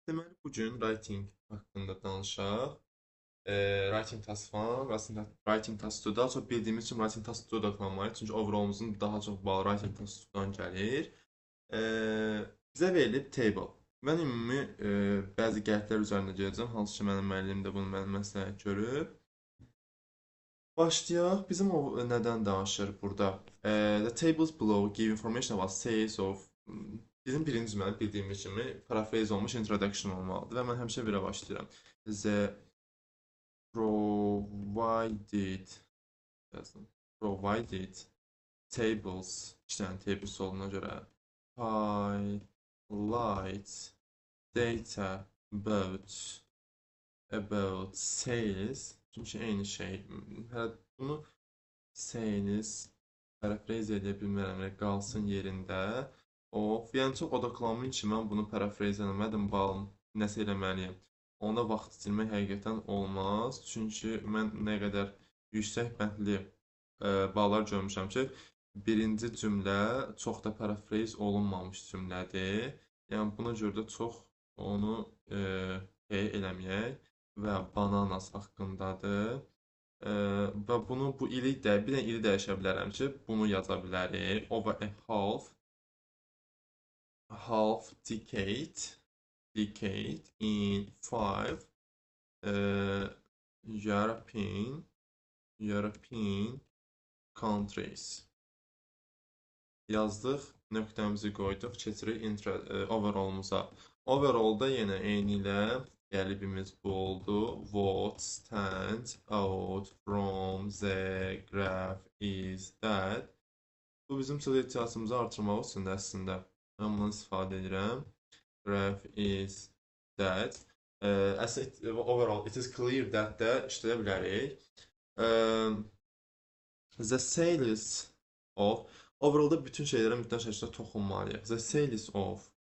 Deməli, bugün writing haqqında danışaq. Writing task 1, writing task 2. Daha çox bildiyimiz üçün writing task 2 odaqlanmalıyıq. Çünki overall'umuzun daha çox balı writing task 2-dan gəlir. Bizə verilib table. Mən ümumi bəzi qeydlər üzərində gedəcəm, hansı ki, mənim müəllimim də bunu mənə məsləhət görüb. Başlayaq. Bizim o nədən danışır burada? The tables below give information about sales of bizim birinci cümlə bildiyimiz kimi paraphrase olmuş introduction olmalıdır və mən həmişə belə başlayıram. The provided yazdım. Provided tables, iki dənə tables olduğuna görə highlights data about sales. Çünki eyni şey. Bunu sales paraphrase edə bilmərəm, qalsın yerində. Of, yəni çox odaqlanmayın ki, mən bunu paraphrase eləmədim, balım, nəsə eləməliyəm. Onda vaxt itirmək həqiqətən olmaz. Çünki mən nə qədər yüksək bəndli ballar görmüşəm ki, birinci cümlə çox da paraphrase olunmamış cümlədir. Yəni buna görə də çox onu eləməyək və bananas haqqındadır. Və bunu bu ili də bir dənə ili dəyişə bilərəm ki, bunu yaza bilərik. Over a half decade in five European countries. Yazdıq, nöqtəmizi qoyduq, keçirik overall'umuza. Overall'da yenə eyni ilə qəlibimiz bu oldu. What stands out from the graph is that. Bu bizim söz ehtiyacımızı artırmaq üçün də əslində mən bundan istifadə edirəm. Graph is that. Əslində overall it is clear that də işləyə bilərik. The sales of overall'da bütün şeylərə mütləq şəkildə toxunmalıyıq. The sales of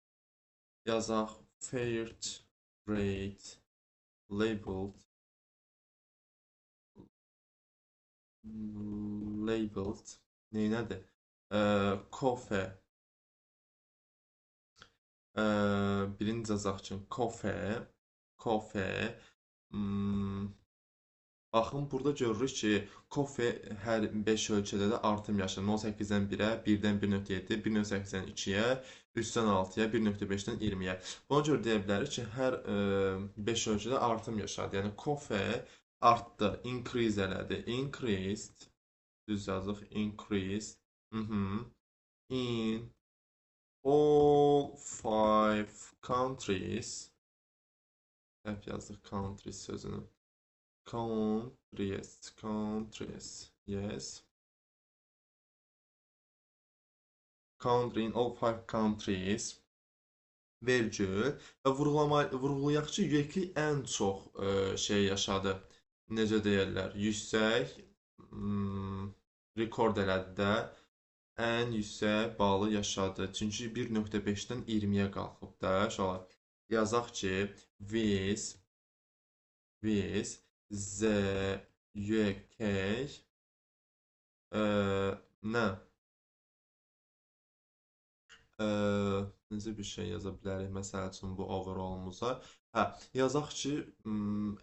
yazaq fair trade labeled neynədir? Coffee birinci yazaq üçün coffee baxın, burada görürük ki, kofe hər 5 ölçədə də artım yaşayır. 0.8-dən 1-ə, 1-dən 1.7, 1.8-dən 2-yə, 3-dən 6-ya, 1.5-dən 20-yə. Buna görə deyə bilərik ki, hər 5 ölçədə artım yaşadı. Yəni, kofe artdı, increase elədi. Increased, düz yazıq, increased. In all 5 countries, hep yazdıq countries sözünü. Countries, yes. Country in all 5 countries. Vergül və vurğulayaq ki, UEK ən çox şey yaşadı. Necə deyirlər? Yüksək rekord elədi də ən yüksək balı yaşadı. Çünki 1.5-dən 20-yə qalxıb da. Yazaq ki, with the UK nə? Necə bir şey yaza bilərik məsəl üçün bu overall'umuza? Yazaq ki,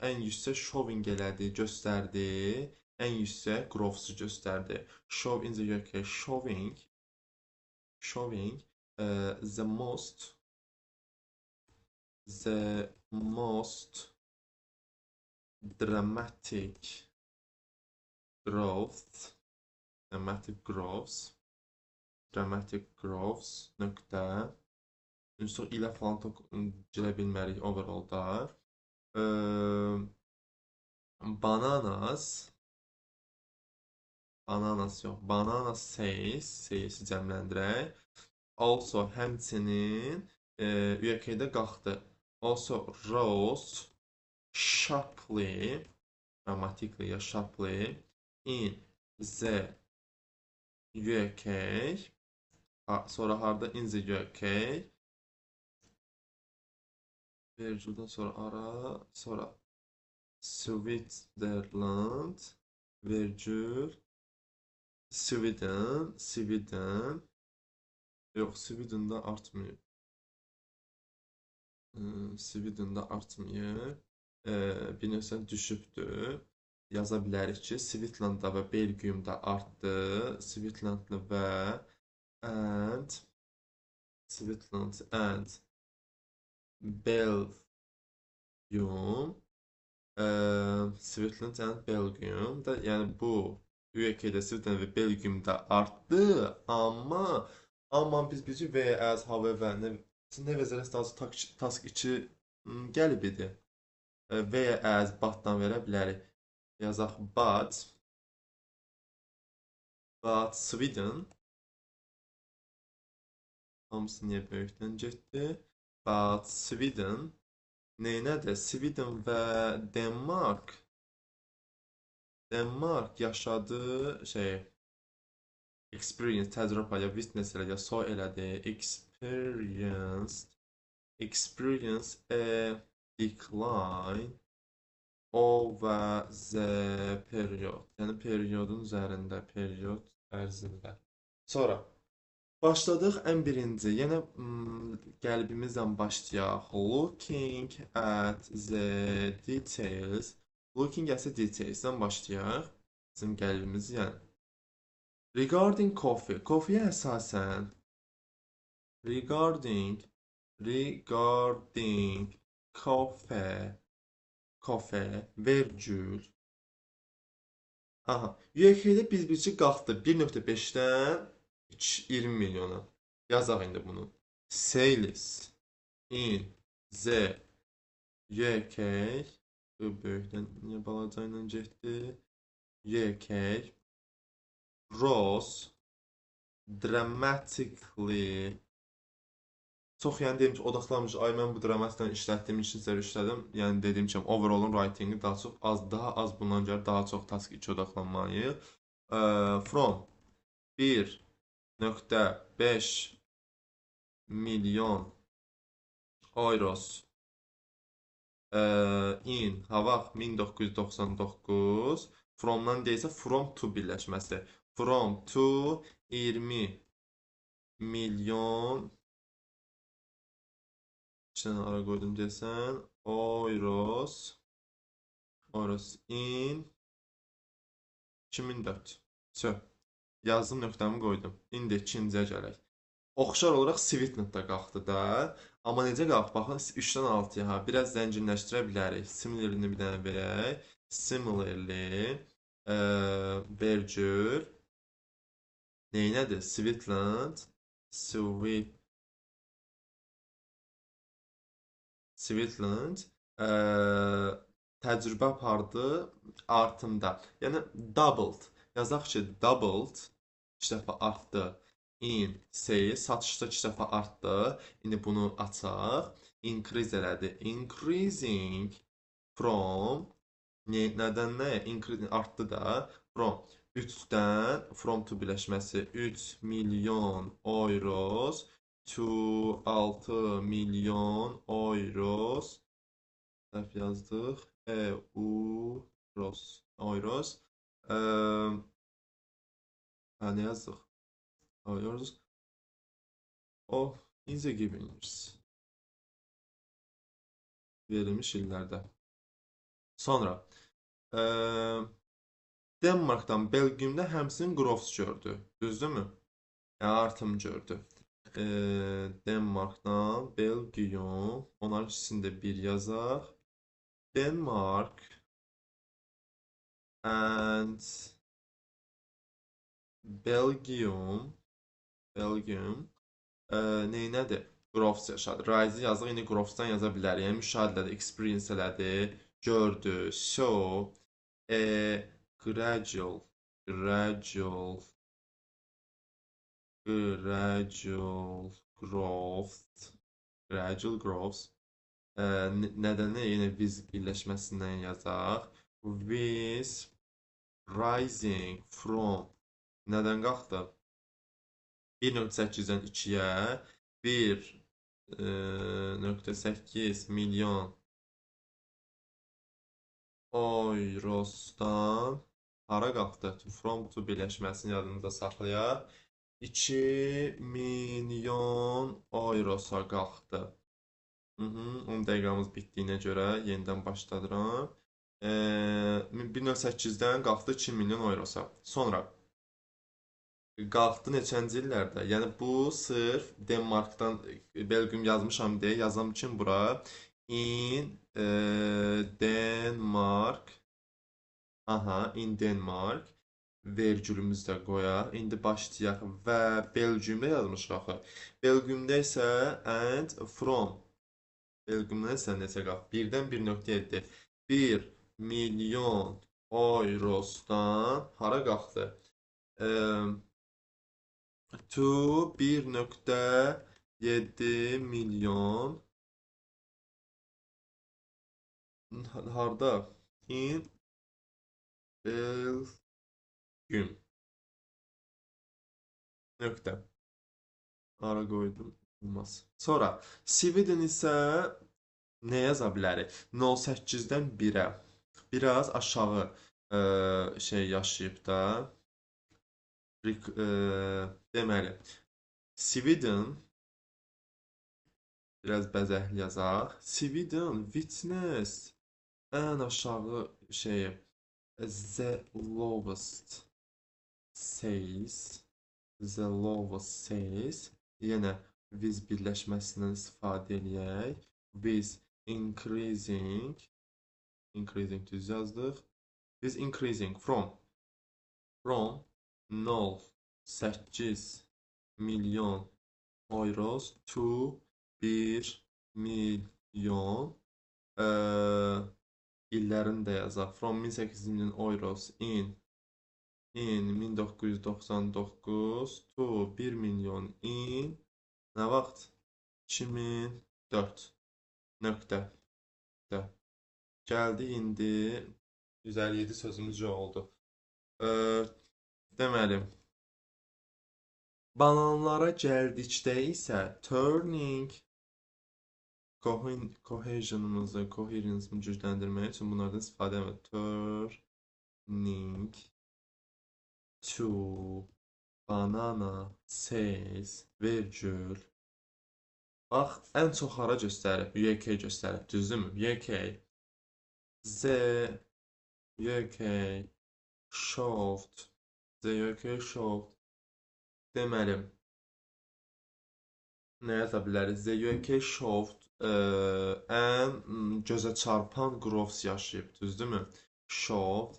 ən yüksək showing elədi, göstərdi, ən yüksək growth-u göstərdi. Show in the UK, showing the most dramatic growth nöqtə. Ünsur ilə falan girə bilmərik overall'da. Banana says cəmləndirək. Also, həmçinin UK-də qalxdı. Also, rose sharply, grammatically ya sharply in the UK. Sonra harda in the UK. Vergüldən sonra ara, sonra Switzerland, vergül, Sweden, yox, Sweden'da artmıyor. Sweden-də artmayıb. Bir növ düşübdür. Yaza bilərik ki, Switzerland və Belgiumda artdı. Switzerland və and Switzerland and Belgium. Switzerland and Belgium da, yəni bu UK-də Switzerland və Belgiumda artdı, amma biz və as however nevezələ task 2 gəlib idi. Və as but-dan verə bilərik. Yazaq but Sweden hamısı niyə böyükdən getdi? But Sweden neynədir? Sweden və Denmark yaşadığı experience, təcrübə ya witness elədi, ya so elədi. Experience a decline over the period. Yəni periodun üzərində, period ərzində. Sonra başladıq ən birinci. Yəni qəlbimizdən başlayaq. Looking at the details. Looking at the details'dan başlayaq. Bizim qəlbimiz yəni. Regarding coffee. Coffee-yə əsasən regarding coffee vergül. Aha, UK-də biz qalxdı 1.5-dən 20 milyona. Yazaq indi bunu. Sales in the UK böyükdən niyə balaca ilə getdi? UK rose dramatically. Çox yəni deyim ki, odaqlanmış, ay mən bu dramatikdən işlətdiyim için işlədim. Yəni dediyim kimi overall'un writing-i daha az bundan görə daha çox task 2 odaqlanmalıyıq. From 1.5 milyon euros in havaq 1999 fromdan deyilsə from to birləşməsi. From to 20 milyon içindən ara qoydum desən euros in 2004. Yazdım, nöqtəmi qoydum. İndi ikinciyə gələk. Oxşar olaraq Switzerland-da qalxdı da. Amma necə qalxdı? Baxın 3-dən 6-ya. Biraz zənginləşdirə bilərik. Similarly bir dənə verək. Similarly vergül neynədir? Switzerland təcrübə apardı artımda. Yəni doubled. Yazaq ki, doubled 2 dəfə artdı. In sales satışda 2 dəfə artdı. İndi bunu açaq. Increase elədi. Increasing from nədən nəyə? Increasing artdı da. From 3-dən from to birləşməsi 3 milyon euros to 6 milyon euros. Səhv yazdıq. Euros. Ne yazdıq? Euros. Of inzigibiniz. Verilmiş illərdə. Sonra Denmarkdan Belgiumda həmçinin growth gördü. Düzdürmü? Yəni artım gördü. Denmarkdan Belgium, onların ikisini də bir yazaq. Denmark and Belgium neynədir? Growth yaşadı. Rise yazıq, indi growth'dan yaza bilərik. Yəni müşahidə elədi, experience elədi, gördü. So gradual growth nədənə yenə biz birləşməsindən yazaq. With rising from nədən qalxdı? 1.8-dən 2-yə 1.8 milyon eurosdan hara qalxdı? From to birləşməsini yadımızda saxlayaq. 2 milyon eurosa qalxdı. Onu Son dəqiqəmiz bitdiyinə görə yenidən başladıram. 1.08-dən qalxdı 2 milyon eurosa. Sonra qalxdı neçənci illərdə? Yəni bu sırf Denmarkdan Belgium yazmışam deyə yazam üçün bura in Denmark. Aha, in Denmark. Vergülümüzü də qoyaq. İndi başlayaq və Belgiumda yazmışıq axı. Belgiumda isə and from. Belgiumda isə neçə qalx? 1-dən 1.7. 1 milyon eurosdan hara qalxdı? To 1.7 milyon harda? In Belgium. Nöqtə. Ara qoydum. Olmaz. Sonra Sweden isə nə yaza bilərik? 0.8-dən 1-ə. Biraz aşağı yaşayıb da. Deməli, Sweden biraz bəzəkli yazaq. Sweden witness ən aşağı the lowest says yenə with birləşməsindən istifadə eləyək. With increasing düz yazdıq. With increasing from 0.8 milyon euros to 1 milyon illərini də yazaq. From 1800 milyon euros in 1999 to 1 milyon in nə vaxt? 2004 nöqtə. Gəldi indi 157 sözümüz oldu. Deməli, bananlara gəldikdə isə turning cohesion'ımızı, coherence'ımı gücləndirmək üçün bunlardan istifadə edirik. Turning to banana says vergül. Bax, ən çox hara göstərib? UK göstərib, düzdürmü? UK showed. Deməli, nə yaza biləriz? The UK showed ən gözə çarpan groves yaşayıb, düzdürmü? Showed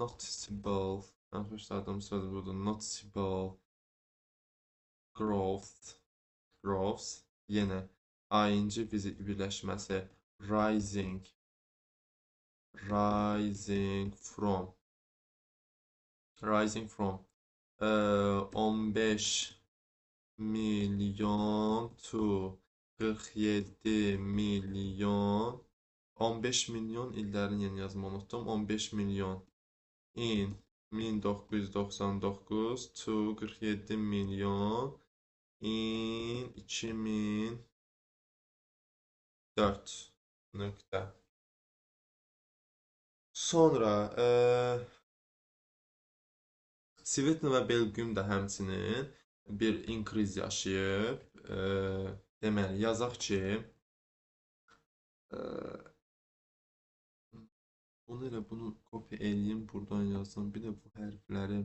noticeable noticeable groves yenə ing birləşməsi rising from 15 milyon to 47 milyon 15 milyon illərin yeni yazımı unuttum. 15 milyon in 1999 to 47 milyon in 2004 nöqtə. Sonra Sweden və Belgium da həmçinin bir increase yaşayıb. Deməli, yazaq ki, bunu kopya eləyim, buradan yazsam. Bir də bu hərfləri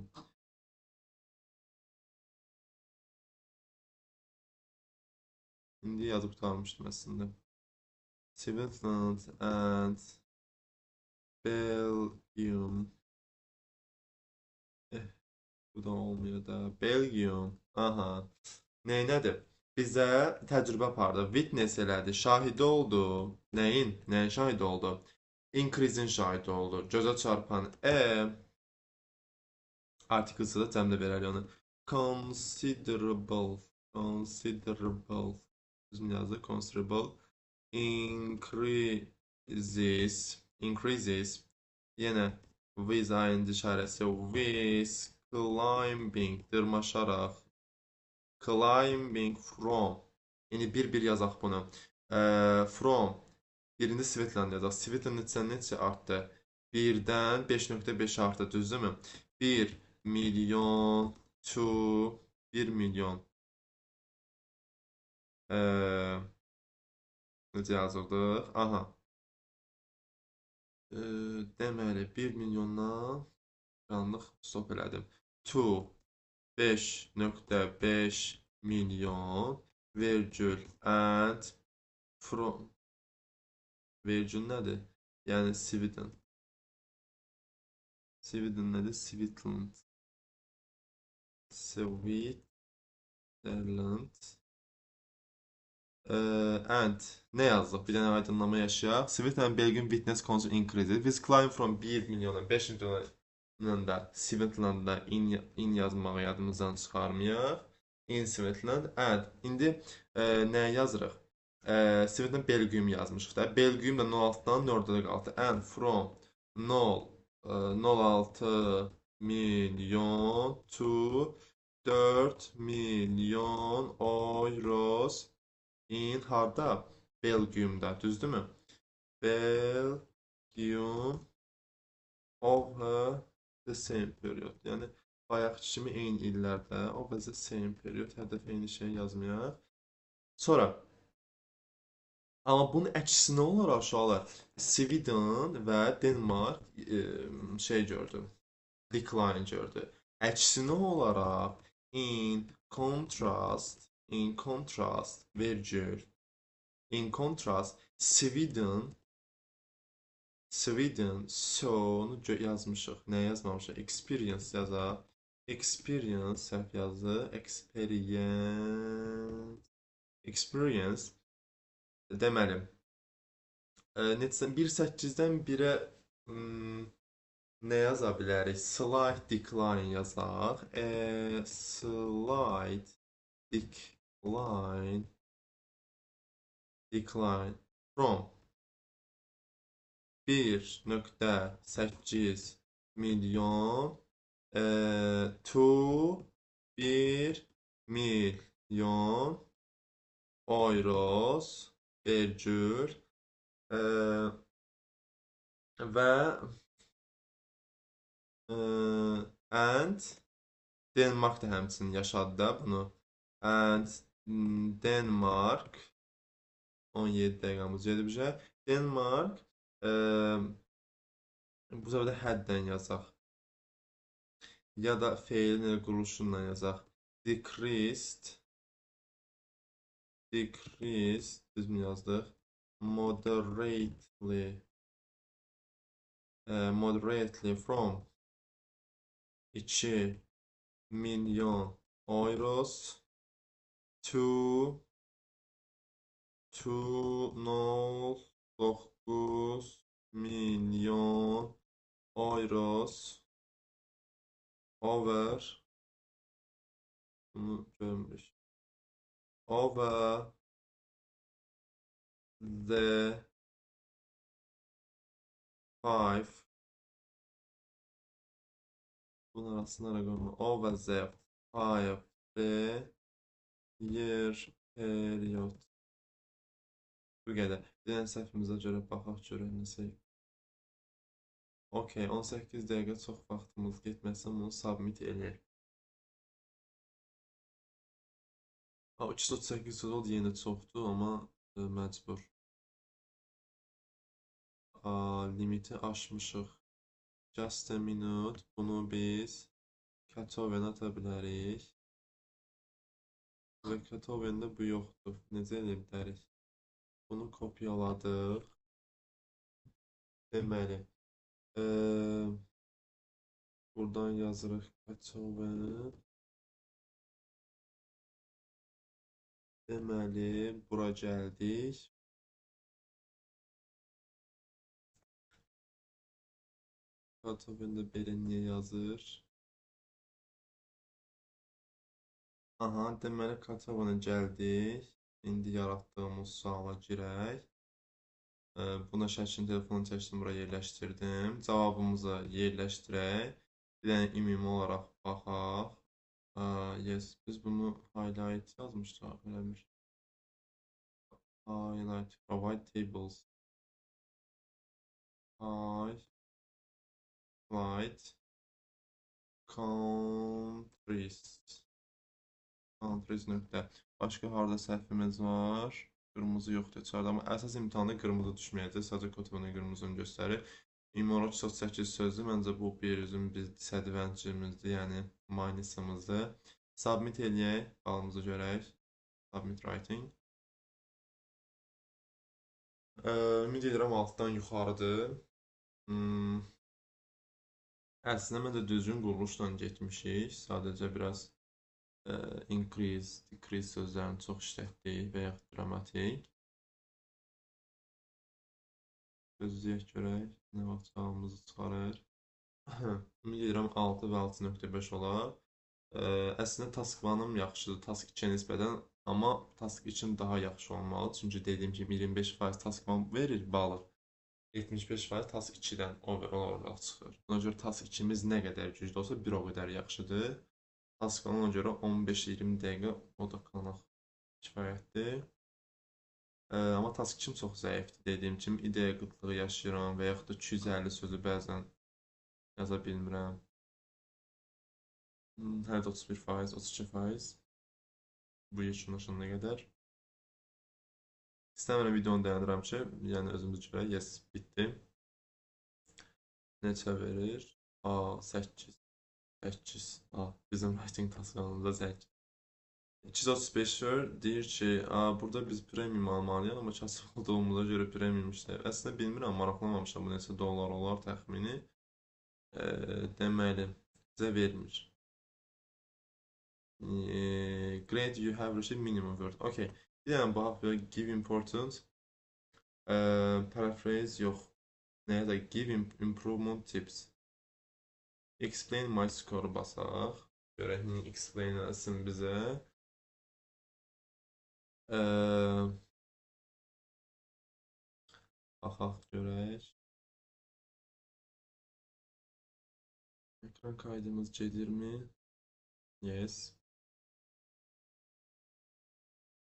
indi yazıb qurtarmışdım əslində. Sweden and Belgium. Bu da olmuyor da. Belgium. Aha. Neynədir? Bizə təcrübə apardı. Witness elədi. Şahidi oldu. Nəyin şahidi oldu? Increase'in şahidi oldu. Gözə çarpan artiklesi da cəmdə verərik onu. Considerable. Düzüm yazdı. Considerable. Increases. Yenə with ing işarəsi. With climbing. Dırmaşaraq. Climbing from. Yəni bir yazaq bunu. From. Birində Svetland yazaq. Svetland neçə artdı? 1-dən 5.5 artdı, düzdürmü? 1 milyon to 1 milyon. Eee, necə yazırdıq? Aha. Deməli 1 milyondan qaranlıq stop elədim. To 5,5 milyon virgül and from virgül nədir? Yəni Sweden. Sweden nədir? Switzerland. Switzerland. And nə yazdıq? Bir dənə aydınlama yaşayaq. Sweden Belgium witness constant increases. Biz climb from 1 milyona 5 milyona da Swedlandda in yazmağı yadımızdan çıxarmayaq. In Swedland. And indi nə yazırıq? Sweden Belgium yazmışıq da. Belgium da 06-dan 4-də qaldı. And from 0,6 milyon to 4 milyon euros in harda? Belgiumda, düzdürmü? Belgium over the same period. Yəni bayaqki kimi eyni illərdə over the same period hər dəfə eyni şey yazmayaq. Sonra amma bunun əksinə olaraq uşaqlar Sweden və Denmark şey gördü. Decline gördü. Əksinə olaraq in contrast virgül in contrast Sweden so-nu yazmışıq. Nə yazmamışıq? Experience yazaq. Experience səhv yazdı. Experience deməli 1.8-dən 1-ə nə yaza bilərik? Slight decline yazaq. Slight decline from 1,8 milyon to 1 milyon euros virgül və and Denmark da həmçinin yaşadı da bunu. And Denmark 17 dəqiqəmiz gedib. Denmark bu sefer də həddən yazaq. Ya da feilin quruluşundan yazaq. Decreased düzmü yazdıq? Moderately from 2 milyon euros to 2,9 milyon euros over bunu görmüş. Over the 5 bunun arasında rəqəmi over the 5 year period. Bu qədər. Bir dənə səhvimizə görə baxaq görək nəsə. Okey, 18 dəqiqə çox vaxtımız getməsin, bunu submit eləyək. 238 oldu, yenə çoxdur, amma məcbur. Limiti aşmışıq. Just a minute. Bunu biz Katoven ata bilərik. Və Katoven'də bu yoxdur. Necə edə bilərik? Bunu kopyaladıq. Deməli, buradan yazırıq Katoven. Deməli, bura gəldik. Katoven'də belə niyə yazır? Aha, deməli Katoven'a gəldik. İndi yaratdığımız suala girək. Buna şəklini telefonu çəkdim, buraya yerləşdirdim. Cavabımızı yerləşdirək. Bir dənə ümumi olaraq baxaq. Yes, biz bunu highlight yazmışıq. Highlight, provide tables. Highlight, countries. Countries nöqtə. Başqa harda səhvimiz var? Qırmızı yoxdur içəridə, amma əsas imtahanda qırmızı düşməyəcək. Sadəcə kodunu qırmızını göstərir. Ümumi 8 sözdür. Məncə bu bir üzüm bir disadvantage'imizdir, yəni minusımızdır. Submit eləyək, balımızı görək. Submit writing. Ümid edirəm altdan yuxarıdır. Əslində mən də düzgün quruluşla getmişik. Sadəcə biraz increase, decrease sözlərini çox işlətdik və yaxud dramatik. Gözləyək görək, nə vaxt cavabımızı çıxarır. Ümid edirəm 6 və 6.5 olar. Əslində task-1'ım yaxşıdır task 2-yə nisbətən, amma task 2 daha yaxşı olmalı. Çünki dediyim kimi 25% task-1 verir balı. 75% task 2-dən overall olaraq çıxır. Ona görə task 2-miz nə qədər güclü olsa bir o qədər yaxşıdır. Task ona görə 15-20 dəqiqə odaqlanaq kifayətdir. Amma task 2 çox zəifdir. Dediyim kimi ideya qıtlığı yaşayıram və yaxud da 250 sözü bəzən yaza bilmirəm. Hələ də 31%, 32%. Bu yekunlaşana qədər. İstəmirəm videonu dayandıram ki, yəni özümüz görə, yes, bitdi. Neçə verir? 8. 8. Bizim writing tasklarımızda 8. 235 deyir ki, burada biz premium almalıyıq, amma kasıb olduğumuza görə premium işləyir. Əslində bilmirəm, maraqlamamışam bu neçə dollar olar təxmini. Deməli, bizə vermir. Grade you have received minimum word. Okay. Bir dənə baxaq, give important. Paraphrase yox. Nəyə də give improvement tips. Explain my score basaq. Görək, explain etsin bizə. Baxaq, görək. Ekran kaydımız gedirmi? Yes.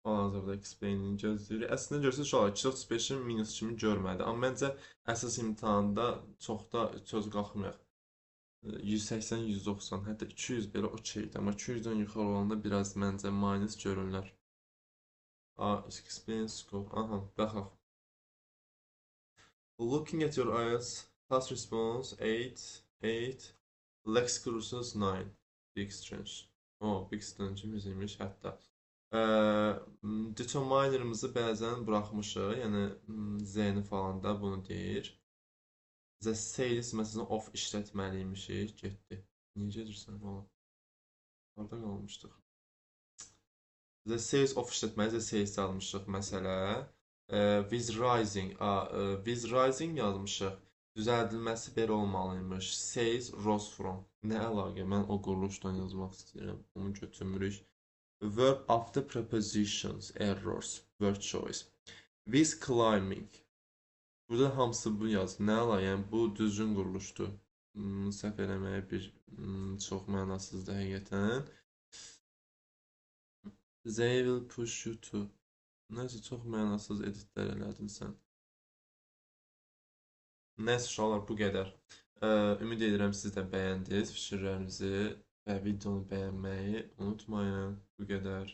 Hal-hazırda explain-ini gözləyirik. Əslində görürsünüz, uşaqlar 235-in minus kimi görmədi. Amma məncə əsas imtahanda çox da söz qalxmayaq. 180, 190, hətta 200 belə okeydir. Amma 200-dən yuxarı olanda biraz məncə minus görürlər. Explain scope. Aha, baxaq. Looking at your IELTS, task response 8, lex cursus 9. Big strange. Big strange-imiz imiş hətta. Determiner'ımızı bəzən buraxmışıq, yəni Z-ni falan da bunu deyir. The sales məsələn off işlətməliymişik, getdi. Niyə gedirsən falan? Harada qalmışdıq? The sales off işlətməli, the sales almışıq məsələ. With rising yazmışıq. Düzəldilməsi belə olmalıymış. Sales rose from. Nə əlaqə? Mən o quruluşdan yazmaq istəyirəm. Onu götürmürük. Verb after prepositions, errors, word choice. With climbing. Burada hamısı bu yazır. Nə ala? Yəni bu düzgün quruluşdur. Səhv eləməyə bir çox mənasızdır həqiqətən. They will push you to. Nəsə çox mənasız editlər elədin sən. Nəsə uşaqlar bu qədər. Ümid edirəm siz də bəyəndiniz fikirlərinizi və videonu bəyənməyi unutmayın. Bu qədər.